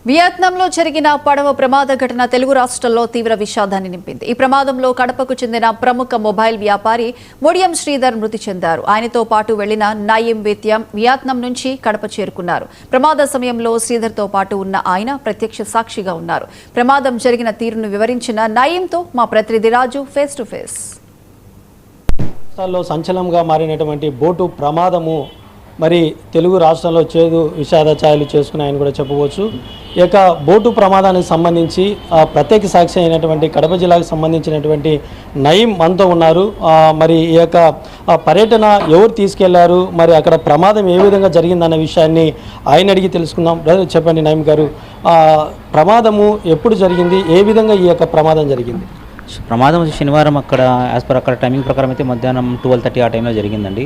వియత్నాంలో జరిగిన పడవ ప్రమాద ఘటన తెలుగు రాష్ట్రాల్లో తీవ్ర విషాదాన్ని నింపింది. ఈ ప్రమాదంలో కడపకు చెందిన ప్రముఖ మొబైల్ వ్యాపారి ముడియం శ్రీధర్ మృతి చెందారు. ఆయనతో పాటు వెళ్లిన నయీం వియత్నాం నుంచి కడప చేరుకున్నారు. ప్రమాద సమయంలో శ్రీధర్తో పాటు ఉన్న ఆయన ప్రత్యక్ష సాక్షిగా ఉన్నారు. ప్రమాదం జరిగిన తీరును వివరించిన నయీంతో మా ప్రతినిధి రాజు ఫేస్ టు ఫేస్. సంచలనంగా మారినటువంటి బోటు ప్రమాదము మరి తెలుగు రాష్ట్రంలో చేదు విషాద ఛాయలు చేసుకున్నాయని కూడా చెప్పవచ్చు. ఈ యొక్క బోటు ప్రమాదానికి సంబంధించి ప్రత్యేక సాక్షి అయినటువంటి కడప జిల్లాకు సంబంధించినటువంటి నయీం మనతో ఉన్నారు. మరి ఈ యొక్క పర్యటన ఎవరు తీసుకెళ్లారు, మరి అక్కడ ప్రమాదం ఏ విధంగా జరిగిందన్న విషయాన్ని ఆయన అడిగి తెలుసుకుందాం. చెప్పండి నయీం గారు, ప్రమాదము ఎప్పుడు జరిగింది, ఏ విధంగా ఈ యొక్క ప్రమాదం జరిగింది? ప్రమాదం శనివారం అక్కడ యాజ్ పర్ అక్కడ టైమింగ్ ప్రకారం అయితే మధ్యాహ్నం 12:30 ఆ టైంలో జరిగిందండి.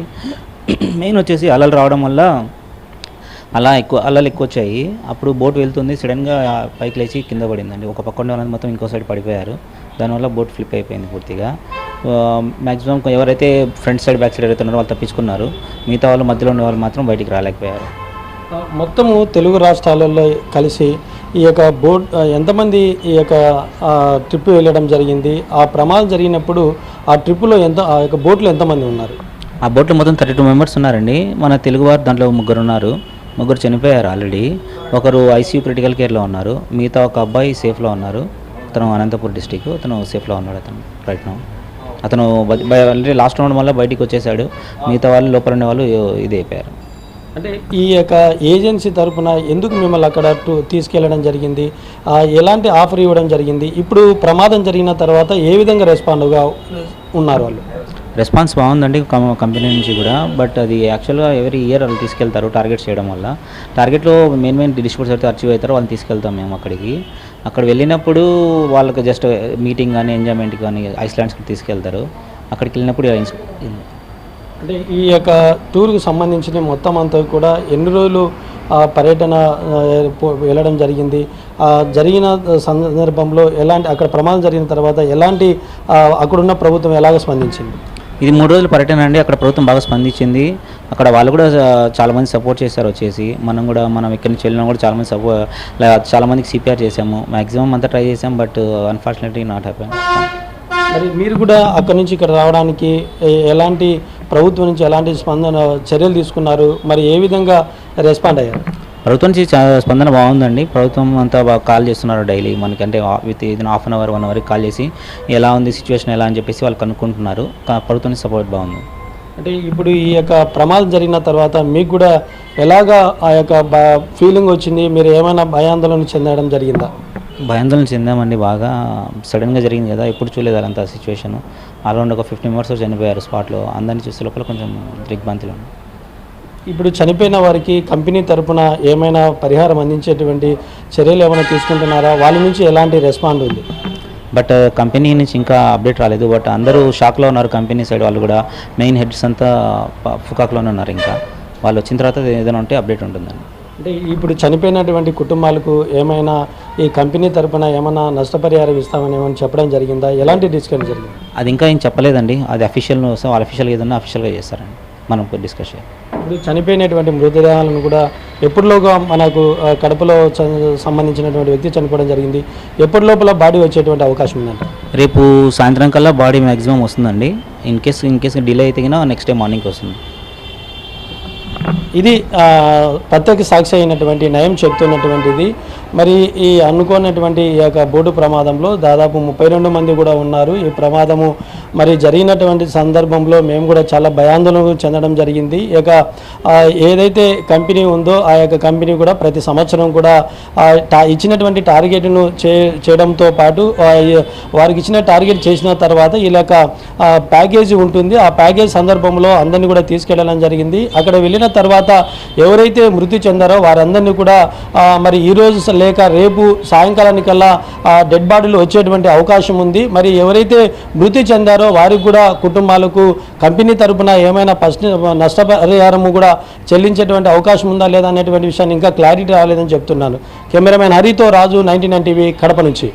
మెయిన్ వచ్చేసి అలలు రావడం వల్ల అలలు ఎక్కువ వచ్చాయి. అప్పుడు బోట్ వెళ్తుంది, సడన్గా పైకి లేచి కింద పడిందండి. ఒక పక్క ఉండే వాళ్ళని మొత్తం ఇంకో సైడ్ పడిపోయారు. దానివల్ల బోట్ ఫ్లిప్ అయిపోయింది పూర్తిగా. మ్యాక్సిమం ఎవరైతే ఫ్రంట్ సైడ్ బ్యాక్ సైడ్ ఎవరైతున్నారో వాళ్ళు తప్పించుకున్నారు. మిగతా వాళ్ళు మధ్యలో ఉన్న వాళ్ళు మాత్రం బయటికి రాలేకపోయారు. మొత్తము తెలుగు రాష్ట్రాలలో కలిసి ఈ యొక్క బోట్ ఎంతమంది ఈ యొక్క ట్రిప్ వెళ్ళడం జరిగింది? ఆ ప్రమాదం జరిగినప్పుడు ఆ ట్రిప్పులో ఆ యొక్క బోట్లో ఎంతమంది ఉన్నారు? ఆ బోట్లో మొత్తం 32 మెంబర్స్ ఉన్నారండి. మన తెలుగువారు దాంట్లో 3 ఉన్నారు. 3 చనిపోయారు ఆల్రెడీ. ఒకరు ఐసీయూ క్రిటికల్ కేర్లో ఉన్నారు. మిగతా ఒక అబ్బాయి సేఫ్లో ఉన్నారు. అతను అనంతపూర్ డిస్టిక్, అతను సేఫ్లో ఉన్నాడు. అతను రైట్ నౌ అతను ఆల్రెడీ లాస్ట్ రౌండ్ వల్ల బయటికి వచ్చేసాడు. మిగతా వాళ్ళు లోపల ఉండే వాళ్ళు ఇది అయిపోయారు. అంటే ఈ యొక్క ఏజెన్సీ తరఫున ఎందుకు మిమ్మల్ని అక్కడ తీసుకెళ్ళడం జరిగింది, ఎలాంటి ఆఫర్ ఇవ్వడం జరిగింది, ఇప్పుడు ప్రమాదం జరిగిన తర్వాత ఏ విధంగా రెస్పాండ్గా ఉన్నారు వాళ్ళు? రెస్పాన్స్ బాగుందండి కంపెనీ నుంచి కూడా. బట్ అది యాక్చువల్గా ఎవరీ ఇయర్ వాళ్ళు తీసుకెళ్తారు టార్గెట్స్ చేయడం వల్ల. టార్గెట్లో మెయిన్ డిస్ట్రిబ్యూటర్స్ అయితే అచీవ్ అవుతారో వాళ్ళని తీసుకెళ్తాం మేము అక్కడికి. అక్కడ వెళ్ళినప్పుడు వాళ్ళకి జస్ట్ మీటింగ్ కానీ ఎంజాయ్మెంట్ కానీ ఐస్లాండ్స్కి తీసుకెళ్తారు. అక్కడికి వెళ్ళినప్పుడు అంటే ఈ యొక్క టూర్కు సంబంధించిన మొత్తం అంతా కూడా ఎన్ని రోజులు పర్యటన వెళ్ళడం జరిగింది? జరిగిన సందర్భంలో ఎలాంటి, అక్కడ ప్రమాదం జరిగిన తర్వాత ఎలాంటి అక్కడున్న ప్రభుత్వం ఎలాగ స్పందించింది? ఇది 3 రోజుల పర్యటన అండి. అక్కడ ప్రభుత్వం బాగా స్పందించింది. అక్కడ వాళ్ళు కూడా చాలామంది సపోర్ట్ చేశారు వచ్చేసి. మనం ఇక్కడి నుంచి వెళ్ళినా కూడా చాలామందికి సిపిఆర్ చేసాము. మ్యాక్సిమం అంతా ట్రై చేసాం, బట్ అన్ఫార్చునేట్లీ నాట్ హ్యాపెన్. మరి మీరు కూడా అక్కడి నుంచి ఇక్కడ రావడానికి ఎలాంటి ప్రభుత్వం నుంచి ఎలాంటి చర్యలు తీసుకున్నారు, మరి ఏ విధంగా రెస్పాండ్ అయ్యారు? ప్రభుత్వం నుంచి స్పందన బాగుందండి. ప్రభుత్వం అంతా బాగా కాల్ చేస్తున్నారు డైలీ మనకంటే విత్ హాఫ్ అన్ అవర్ 1 అవర్కి కాల్ చేసి ఎలా ఉంది సిచ్యువేషన్ ఎలా అని చెప్పేసి వాళ్ళు కనుక్కుంటున్నారు. ప్రభుత్వం నుంచి సపోర్ట్ బాగుంది. అంటే ఇప్పుడు ఈ యొక్క ప్రమాదం జరిగిన తర్వాత మీకు కూడా ఎలాగా ఆ యొక్క ఫీలింగ్ వచ్చింది? మీరు ఏమైనా భయాందోళన చెందడం జరిగిందా? భయాందోళన చెందామండి బాగా. సడన్గా జరిగింది కదా, ఎప్పుడు చూడలేదు అలాంటి సిచ్యువేషన్. అరౌండ్ ఒక 50 మెంబర్స్ చనిపోయారు స్పాట్లో. అందరినీ చూసే లోపల కొంచెం దిగ్భ్రాంతిలో. ఇప్పుడు చనిపోయిన వారికి కంపెనీ తరఫున ఏమైనా పరిహారం అందించేటువంటి చర్యలు ఏమైనా తీసుకుంటున్నారా? వాళ్ళ నుంచి ఎలాంటి రెస్పాండ్ ఉంది? బట్ కంపెనీ నుంచి ఇంకా అప్డేట్ రాలేదు. బట్ అందరూ షాక్లో ఉన్నారు. కంపెనీ సైడ్ వాళ్ళు కూడా మెయిన్ హెడ్స్ అంతా ఫుకాక్లోనే ఉన్నారు. ఇంకా వాళ్ళు వచ్చిన తర్వాత ఏదైనా ఉంటే అప్డేట్ ఉంటుందండి. అంటే ఇప్పుడు చనిపోయినటువంటి కుటుంబాలకు ఏమైనా ఈ కంపెనీ తరఫున ఏమైనా నష్టపరిహారం ఇస్తామని ఏమైనా చెప్పడం జరిగిందా? ఎలాంటి డిస్కషన్ జరిగింది? అది ఇంకా ఏం చెప్పలేదండి. అది అఫీషియల్ను వస్తే వాళ్ళు అఫీషియల్గా ఏదన్నా అఫీషియల్గా చేస్తారండి. మనం డిస్కస్ చేయాలి. ఇప్పుడు చనిపోయినటువంటి మృతదేహాలను కూడా ఎప్పటిలోగా మనకు కడపలో సంబంధించినటువంటి వ్యక్తి చనిపోవడం జరిగింది, ఎప్పటి లోపల బాడీ వచ్చేటువంటి అవకాశం ఉందంట? రేపు సాయంత్రం కల్లా బాడీ మ్యాక్సిమం వస్తుందండి. ఇన్ కేస్ డిలే అయితే నెక్స్ట్ డే మార్నింగ్కి వస్తుంది. ఇది ప్రత్యేక సాక్షి అయినటువంటి నయీం చెప్తున్నటువంటిది. మరి ఈ అనుకోనటువంటి ఈ యొక్క బోటు ప్రమాదంలో దాదాపు 32 మంది కూడా ఉన్నారు. ఈ ప్రమాదము మరి జరిగినటువంటి సందర్భంలో మేము కూడా చాలా భయాందోళన చెందడం జరిగింది. ఈ యొక్క ఏదైతే కంపెనీ ఉందో ఆ యొక్క కంపెనీ కూడా ప్రతి సంవత్సరం కూడా ఇచ్చినటువంటి టార్గెట్ను చేయడంతో పాటు వారికి ఇచ్చిన టార్గెట్ చేసిన తర్వాత ఇలా ప్యాకేజీ ఉంటుంది. ఆ ప్యాకేజ్ సందర్భంలో అందరినీ కూడా తీసుకెళ్లడం జరిగింది. అక్కడ వెళ్ళిన తర్వాత ఎవరైతే మృతి చెందారో వారందరినీ కూడా మరి ఈరోజు లేక రేపు సాయంకాలానికల్లా డెడ్ బాడీలు వచ్చేటువంటి అవకాశం ఉంది. మరి ఎవరైతే మృతి చెందారో వారికి కూడా కుటుంబాలకు కంపెనీ తరపున ఏమైనా నష్టపరిహారము కూడా చెల్లించేటువంటి అవకాశం ఉందా లేదా అనేటువంటి విషయాన్ని ఇంకా క్లారిటీ రాలేదని చెప్తున్నాను. కెమెరామెన్ హరితో రాజు, 99 టీవీ, కడప నుంచి.